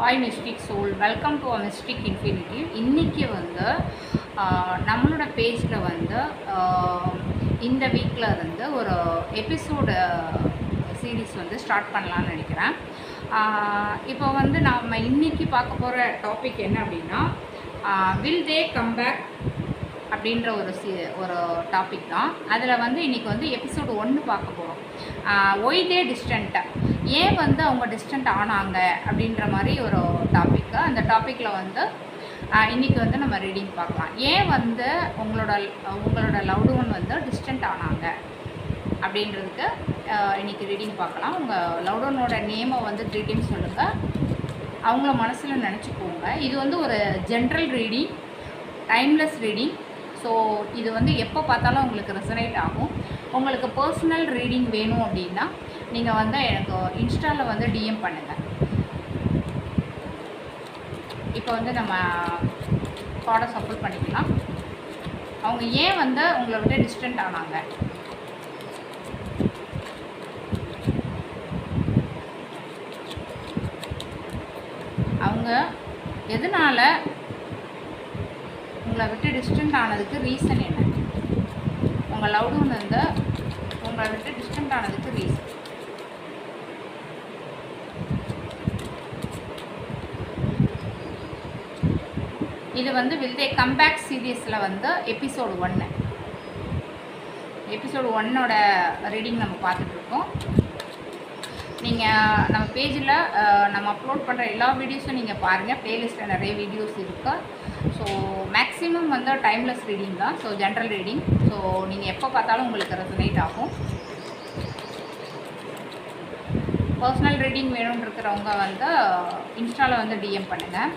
Hi mystic soul, welcome to mystic infinity. இன்றைக்கி வந்து நம்மளோட பேஜில் வந்து இந்த வீக்கில் இருந்து ஒரு எபிசோடு சீரீஸ் வந்து ஸ்டார்ட் பண்ணலான்னு நினைக்கிறேன். இப்போ வந்து நம்ம இன்றைக்கி பார்க்க போகிற டாபிக் என்ன அப்படின்னா, வில் தே கம் பேக் அப்படின்ற ஒரு டாபிக் தான். அதில் வந்து இன்றைக்கி வந்து எபிசோடு 1 பார்க்க போகிறோம். ஒய் தே டிஸ்டன்ட், ஏன் வந்து அவங்க டிஸ்டன்ட் ஆனாங்க அப்படின்ற மாதிரி ஒரு டாப்பிக்கு. அந்த டாப்பிக்கில் வந்து இன்றைக்கி வந்து நம்ம ரீடிங் பார்க்கலாம். ஏன் வந்து உங்களோட லவ்டு ஒன் வந்து டிஸ்டன்ட் ஆனாங்க அப்படின்றதுக்கு இன்றைக்கி ரீடிங் பார்க்கலாம். உங்கள் லவ்டு ஒன்னோட நேமை வந்து 3 டைம்ஸ் சொல்லுங்கள், அவங்கள மனசில் நினச்சிக்கோங்க. இது வந்து ஒரு general reading, timeless reading. So இது வந்து எப்போ பார்த்தாலும் உங்களுக்கு ரெசனேட் ஆகும். உங்களுக்கு பர்சனல் ரீடிங் வேணும் அப்படின்னா நீங்கள் வந்து எனக்கு இன்ஸ்டாவில் வந்து டிஎம் பண்ணுங்கள். இப்போ வந்து நம்ம கார்டை சப்போர்ட் பண்ணிக்கலாம். அவங்க ஏன் வந்து உங்களை விட்டு டிஸ்டன்ட் ஆனாங்க, அவங்க எதனால் உங்களை விட்டு டிஸ்டன்ட் ஆனதுக்கு ரீசன் என்ன, உங்கள் லவ்டு ஒன் வந்து உங்களை விட்டு டிஸ்டன்ட் ஆனதுக்கு ரீசன். இது வந்து வில் தே கம் பேக் சீரியஸில் வந்து எபிசோடு 1 ரீடிங் நம்ம பார்த்துட்ருக்கோம். நீங்கள் நம்ம பேஜில் நம்ம அப்லோட் பண்ணுற எல்லா வீடியோஸும் நீங்கள் பாருங்கள். ப்ளேலிஸ்ட்டில் நிறைய வீடியோஸ் இருக்குது. ஸோ மேக்ஸிமம் வந்து டைம்லெஸ் ரீடிங் தான். So general reading. ஸோ நீங்கள் எப்போ பார்த்தாலும் உங்களுக்கு ரெசனேட் ஆகும். பர்சனல் ரீடிங் வேணும்னு இருக்கிறவங்க வந்து இன்ஸ்டாவில் வந்து டிஎம் பண்ணுங்கள்.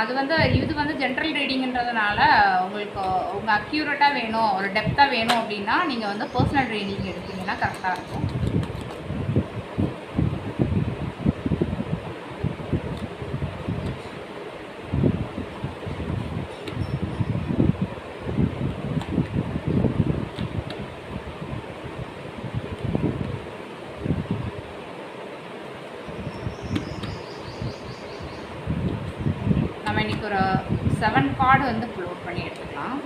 இது வந்து ஜென்ரல் ரீடிங்கிறதுனால உங்களுக்கு உங்கள் அக்யூரேட்டாக வேணும், ஒரு டெப்த்தாக வேணும் அப்படின்னா நீங்கள் வந்து பர்சனல் ரீடிங் எடுத்தீங்கன்னா கரெக்டாக இருக்கும். நம்ம இன்றைக்கி ஒரு 7 கார்டு வந்து ப்ளோட் பண்ணி எடுத்துக்கலாம்.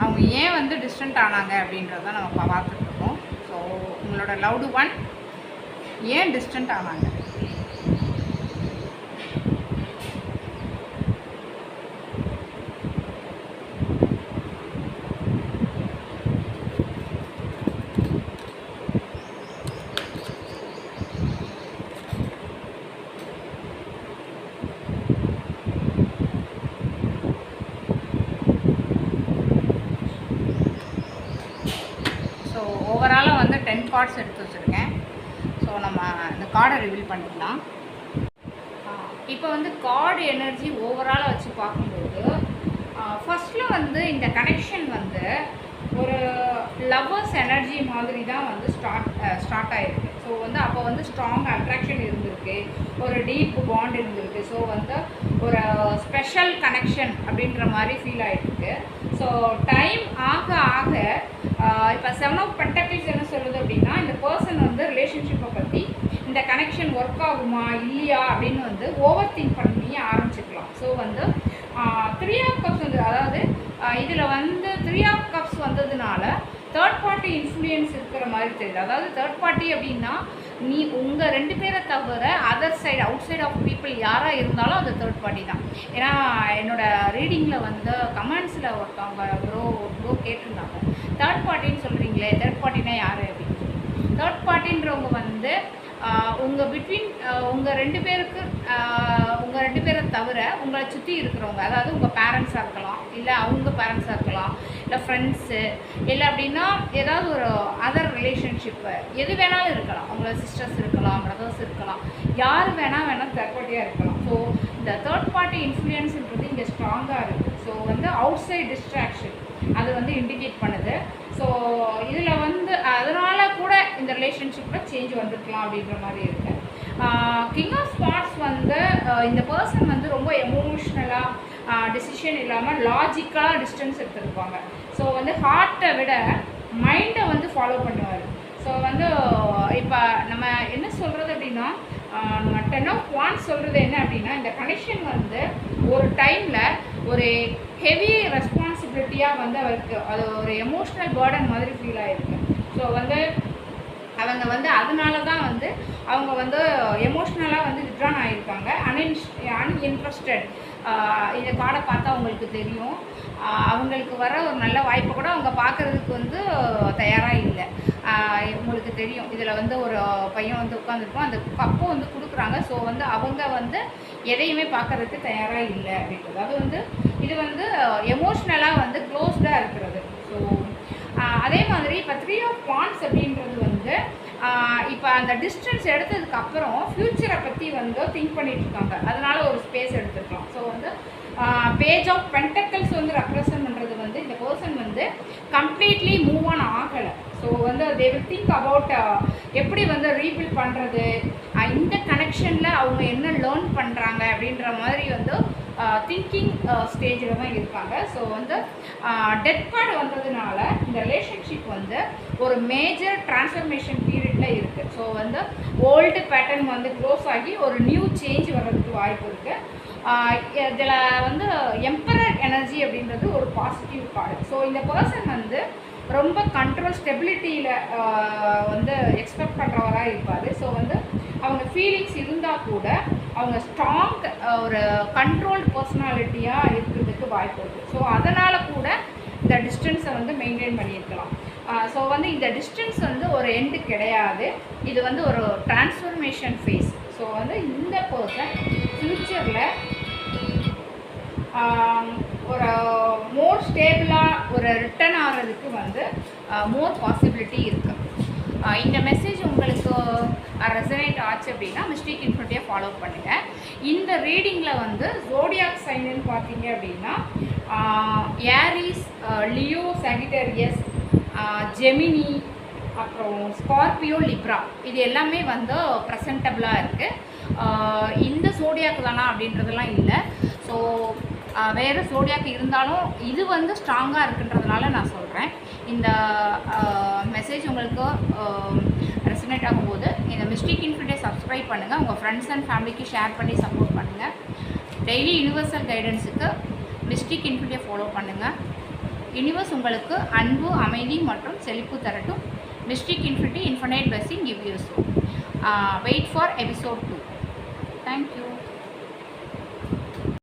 அவங்க ஏன் வந்து டிஸ்டன்ட் ஆனாங்க அப்படின்றத நம்ம பார்த்துட்ருக்கோம். ஸோ உங்களோட லவ்டு ஒன் ஏன் டிஸ்டன்ட் ஆனாங்க. ஓவராலாக வந்து 10 கார்ட்ஸ் எடுத்து வச்சுருக்கேன். ஸோ நம்ம இந்த கார்டை ரிவீல் பண்ணிக்கலாம். இப்போ வந்து கார்டு எனர்ஜி ஓவராலாக வச்சு பார்க்கும்போது ஃபஸ்ட்டில் வந்து இந்த கனெக்ஷன் வந்து ஒரு லவ்வர்ஸ் எனர்ஜி மாதிரி தான் வந்து ஸ்டார்ட் ஆகிருக்கு. ஸோ வந்து அப்போ வந்து ஸ்ட்ராங் அட்ராக்ஷன் இருந்திருக்கு, ஒரு டீப் பாண்ட் இருந்திருக்கு. ஸோ வந்து ஒரு ஸ்பெஷல் கனெக்ஷன் அப்படின்ற மாதிரி ஃபீல் ஆகிருக்கு. ஸோ டைம் ஆக ஆக இப்போ 7 ஆஃப் பென்டக்கிள்ஸ் என்ன சொல்லுது அப்படின்னா, இந்த பர்சன் வந்து ரிலேஷன்ஷிப்பை பற்றி இந்த கனெக்ஷன் ஒர்க் ஆகுமா இல்லையா அப்படின்னு வந்து ஓவர் திங்க் பண்ணி ஆரம்பிச்சுக்கலாம். ஸோ வந்து 3 ஆஃப் கப்ஸ் வந்து, அதாவது இதில் வந்து 3 ஆஃப் கப்ஸ் வந்ததுனால தேர்ட் பார்ட்டி இன்ஃப்ளூயன்ஸ் இருக்கிற மாதிரி தெரியுது. அதாவது தேர்ட் பார்ட்டி அப்படின்னா உங்கள் 2 பேரை தவிர other side, outside of people யாராக இருந்தாலும் அது தேர்ட் பார்ட்டி தான். ஏன்னா என்னோடய ரீடிங்கில் வந்து கமெண்ட்ஸில் ஒருத்தவங்க ப்ரோ கேட்டிருந்தாங்க, தேர்ட் பார்ட்டின்னு சொல்கிறீங்களே, தேர்ட் பார்ட்டினா யார் அப்படின்னு சொல்லி. தேர்ட் பார்ட்டின்றவங்க வந்து உங்கள் பிட்வீன் உங்கள் 2 பேரை தவிர உங்களை சுற்றி இருக்கிறவங்க, அதாவது உங்கள் பேரண்ட்ஸாக இருக்கலாம், இல்லை அவங்க பேரண்ட்ஸாக இருக்கலாம், இல்லை ஃப்ரெண்ட்ஸு, இல்லை அப்படின்னா ஏதாவது ஒரு அதர் ரிலேஷன்ஷிப்பு எது வேணாலும் இருக்கலாம். உங்களை சிஸ்டர்ஸ் இருக்கலாம், பிரதர்ஸ் இருக்கலாம், யார் வேணால் தேர்ட் பார்ட்டியாக இருக்கலாம். ஸோ இந்த தேர்ட் பார்ட்டி இன்ஃப்ளூயன்ஸுன்றது இங்கே ஸ்ட்ராங்காக இருக்குது. ஸோ வந்து அவுட் சைட் டிஸ்ட்ராக்ஷன் அது வந்து இண்டிகேட் பண்ணுது. ஸோ இதில் வந்து அதனால் கூட இந்த ரிலேஷன்ஷிப்பில் சேஞ்ச் வந்துருக்கலாம் அப்படின்ற மாதிரி இருக்குது. கிங் ஆஃப் ஸ்பாட்ஸ் வந்து இந்த பர்சன் வந்து ரொம்ப எமோஷ்னலாக டிசிஷன் இல்லாமல் லாஜிக்கலாக டிஸ்டன்ஸ் எடுத்துருப்பாங்க. ஸோ வந்து ஹார்ட்டை விட மைண்டை வந்து ஃபாலோ பண்ணுவார். ஸோ வந்து இப்போ நம்ம என்ன சொல்கிறது அப்படின்னா, நம்ம 10 of Wands சொல்கிறது என்ன அப்படின்னா, இந்த கனெக்ஷன் வந்து ஒரு டைமில் ஒரு ஹெவி ரெஸ்பான்சிபிலிட்டியாக வந்து அவருக்கு அது ஒரு எமோஷ்னல் பேர்டன் மாதிரி ஃபீல் ஆகிருக்கு. ஸோ வந்து அவங்க வந்து அதனால தான் வந்து அவங்க வந்து எமோஷ்னலாக வந்து வித்ட்ரான் ஆகியிருக்காங்க. அன்இன்ட்ரெஸ்டட். இந்த கார்டை பார்த்தா அவங்களுக்கு தெரியும். அவங்களுக்கு வர ஒரு நல்ல வாய்ப்பை கூட அவங்க பார்க்குறதுக்கு வந்து தயாராக இல்லை. உங்களுக்கு தெரியும், இதில் வந்து ஒரு பையன் வந்து உட்காந்துருக்கோம், அந்த கப்பை வந்து கொடுக்குறாங்க. ஸோ வந்து அவங்க வந்து எதையுமே பார்க்குறதுக்கு தயாராக இல்லை அப்படின்றது. அது வந்து இது வந்து எமோஷ்னலாக வந்து க்ளோஸ்டாக இருக்கிறது. ஸோ அதே மாதிரி இப்போ 3 of Wands அப்படின்றது வந்து இப்போ அந்த டிஸ்டன்ஸ் எடுத்ததுக்கப்புறம் ஃப்யூச்சரை பற்றி வந்து திங்க் பண்ணிகிட்ருக்காங்க. அதனால் ஒரு ஸ்பேஸ் எடுத்துருக்கலாம். ஸோ வந்து பேஜ் ஆஃப் பென்டக்கிள்ஸ் வந்து ரெப்ரசன்ட் பண்ணுறது வந்து இந்த பர்சன் வந்து கம்ப்ளீட்லி மூவ் ஆன் ஆகலை. ஸோ வந்து தே வில் திங்க் அபவுட் எப்படி வந்து ரீபில்ட் பண்ணுறது, இந்த கனெக்ஷனில் அவங்க என்ன லேர்ன் பண்ணுறாங்க அப்படின்ற மாதிரி வந்து திங்கிங் ஸ்டேஜில் தான் இருக்காங்க. ஸோ வந்து டெத் கார்டு வந்ததுனால இந்த ரிலேஷன்ஷிப் வந்து ஒரு மேஜர் டிரான்ஸ்ஃபர்மேஷன் பீரியடில் இருக்குது. ஸோ வந்து ஓல்டு பேட்டர்ன் வந்து க்ளோஸ் ஆகி ஒரு நியூ சேஞ்ச் வர்றதுக்கு வாய்ப்பு இருக்குது. இதில் வந்து எம்பரர் எனர்ஜி அப்படின்றது ஒரு பாசிட்டிவ் கார்டு. ஸோ இந்த பர்சன் வந்து ரொம்ப கண்ட்ரோல் ஸ்டெபிலிட்டியில் வந்து எக்ஸ்பெக்ட் பண்ணுறவராக இருப்பார். ஸோ வந்து அவங்க ஃபீலிங்ஸ் இருந்தால் கூட அவங்க ஸ்ட்ராங் ஒரு கண்ட்ரோல்டு பர்சனாலிட்டியாக இருக்கிறதுக்கு வாய்ப்பு இருக்குது. ஸோ அதனால் கூட இந்த டிஸ்டன்ஸை வந்து மெயின்டைன் பண்ணியிருக்கலாம். ஸோ வந்து இந்த டிஸ்டன்ஸ் வந்து ஒரு எண்டு கிடையாது, இது வந்து ஒரு டிரான்ஸ்ஃபர்மேஷன் ஃபேஸ். ஸோ வந்து இந்த பர்சன் ஃப்யூச்சரில் ஒரு மோர் ஸ்டேபிளாக ஒரு ரிட்டர்ன் ஆகிறதுக்கு வந்து மோர் பாசிபிலிட்டி இருக்குது. இந்த மெசேஜ் உங்களுக்கு ரெசனேட் ஆச்சு அப்படின்னா மிஸ்டிக் இன்ஃபினிட்டியை ஃபாலோ பண்ணுங்கள். இந்த ரீடிங்கில் வந்து ஜோடியாக் சைனுன்னு பார்த்தீங்க அப்படின்னா ஏரிஸ், லியோ, சாகிட்டேரியஸ், ஜெமினி, அப்புறம் ஸ்கார்பியோ, லிப்ரா, இது எல்லாமே வந்து ப்ரெசன்டபிளாக இருக்குது. இந்த ஜோடியாக்கு தானா அப்படின்றதெல்லாம் இல்லை. ஸோ வேறு ஜோடியாக்கு இருந்தாலும் இது வந்து ஸ்ட்ராங்காக இருக்குன்றதுனால நான் சொல்கிறேன். இந்த மெசேஜ் உங்களுக்கு ரெசனேட் ஆகும்போது இந்த மிஸ்டிக் இன்ஃபினிட்டியை சப்ஸ்கிரைப் பண்ணுங்கள், உங்கள் ஃப்ரெண்ட்ஸ் அண்ட் ஃபேமிலிக்கு ஷேர் பண்ணி சப்போர்ட் பண்ணுங்கள். டெய்லி யூனிவர்சல் கைடன்ஸுக்கு மிஸ்டிக் இன்ஃபினிட்டியை ஃபாலோ பண்ணுங்கள். யூனிவர்ஸ் உங்களுக்கு அன்பு, அமைதி மற்றும் செழிப்பு தரட்டும். Mystic infinity infinite blessing give you. Wait for episode 2. Thank you.